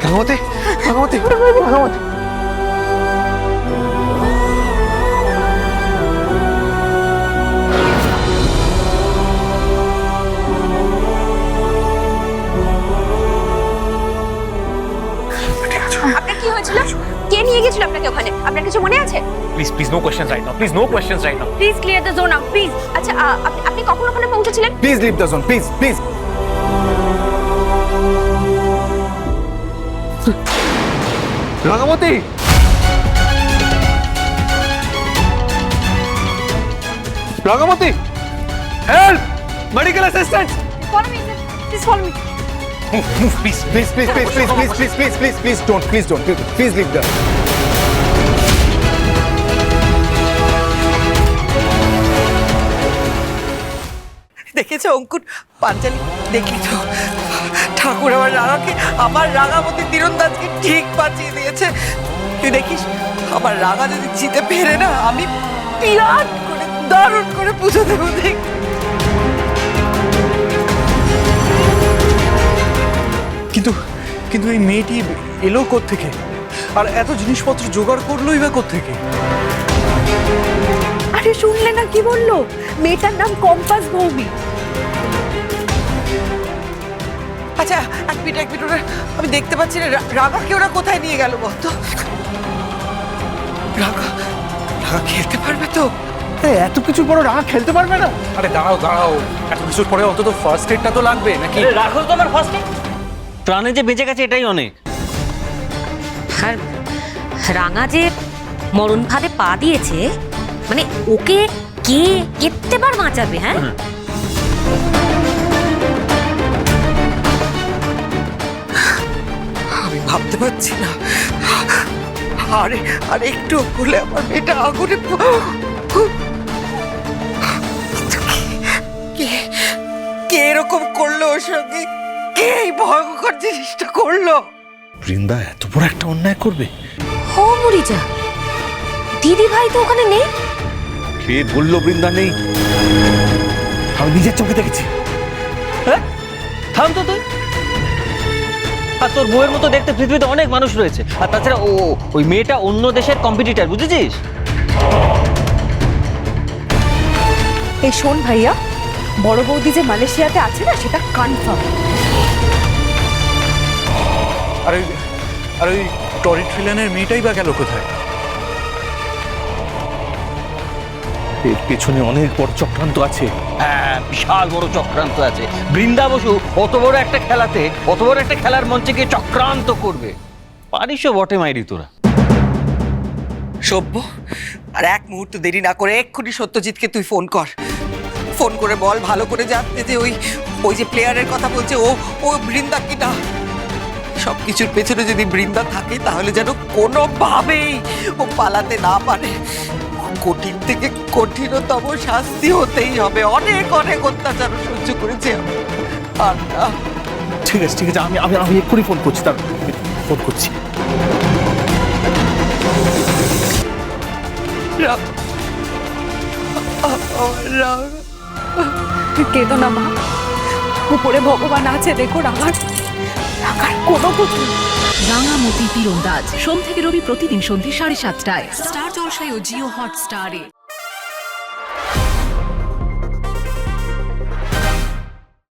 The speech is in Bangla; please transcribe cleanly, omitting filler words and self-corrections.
রাঙামাটি, রাঙামাটি, রাঙামাটি। আপনার কি হয়েছিল? কে নিয়ে গেছিল আপনাকে ওখানে? আপনার কিছু মনে আছে? Please please no questions right now, please no questions right now. Please clear the zone out please. আচ্ছা আপনি কখন ওখানে পৌঁছেছিলেন? Please leave the zone, please please. Rangamati, Rangamati, help, medical assistant. Follow me please follow me. Move, please, please, please, please, please, please, please, please, please, please, don't, please leave them. দেখেছো অঙ্কুর, পাঞ্চালি দেখলি তো, ঠাকুর আমার রাঙামতি তীরন্দাজকে ঠিক বাঁচিয়ে দিয়েছে। তুই দেখিস, আমার রাঙা যদি জিতে ফেরে না, আমি বিরাট করে দারুণ করে পুজো দেবো। দেখ, কিন্তু কিন্তু এই মেয়েটি এলো কোত্থেকে, আর এত জিনিসপত্র জোগাড় করলোই বা কোত্থেকে? আরে শুনলে না কি বললো? মেয়েটার নাম কম্পাস ভৌমি। আচ্ছা এক মিনিট ওরা, আমি দেখতে পাচ্ছি না রাঙাকে ওরা কোথায় নিয়ে গেল বলতো? রাঙা খেলতে পারবে তো? এত কিছুর পর রাঙা খেলতে পারবে না? আরে দাঁড়াও দাঁড়াও, এত কিছুর পরে অন্তত ফার্স্ট এডটা তো লাগবে নাকি? রাখো তো আমার ফার্স্ট এড, প্রাণে যে বেঁচে গেছে এটাই অনেক। আর রাঙা যে মরণ ফাঁদে পা দিয়েছে, মানে ওকে কে কেত্তেবার বাঁচাবে? হ্যাঁ, আমি ভাবতে পারছি না। আরে একটু বলে আমার মেয়েটা আগুনে কে এরকম করলো ওর সঙ্গে? কে এই ভয়ঙ্কর জিনিসটা করলো? বৃন্দা এত বড় একটা অন্যায় করবে? ও মরিজা, দিদি ভাই তো ওখানে নেই। কে বললো বৃন্দা নেই? আমি নিজের চোখে দেখেছি। হ্যাঁ, থাম তো তুই। আর তোর বউয়ের মতো দেখতে পৃথিবীতে অনেক মানুষ রয়েছে, আর তাছাড়া ওই মেয়েটা অন্য দেশের কম্পিটিটর, বুঝেছিস? এই শোন ভাইয়া, বড় বৌদি যে মালয়েশিয়াতে আছে না, সেটা কনফার্ম। আর ওই টরি ট্রিলানের মেয়েটাই বা গেল কোথায়? এর পেছনে অনেক বড় চক্রান্ত আছে। হ্যাঁ, বিশাল বড় চক্রান্ত আছে। বৃন্দা বসু অত বড় একটা খেলাতে, অত বড় একটা খেলার মঞ্চে গিয়ে চক্রান্ত করবে, পারিসও বটে মাইরি তোরা। সভ্য, আর এক মুহূর্ত দেরি না করে এক্ষুনি সত্যজিৎকে তুই ফোন করে বল ভালো করে জানতে যে ওই যে প্লেয়ারের কথা বলছে ও বৃন্দা কিনা। সবকিছুর পেছনে যদি বৃন্দা থাকে তাহলে যেন কোনোভাবেই ও পালাতে না পারে। কঠিন থেকে কঠিনতম শাস্তি হতেই হবে। অনেক অনেক অত্যাচার সহ্য করেছে আর না। ঠিক আছে ঠিক আছে, আমি এক্ষুনি ফোন করছি, তার ফোন করছি। কেঁদো না মা, উপরে ভগবান আছে, দেখো রাঙার কোনো কিছু। রাঙামতি তীরন্দাজ সোম থেকে রবি প্রতিদিন সন্ধ্যে 7:30টায় স্টার জলসায় ও জিও হটস্টারে।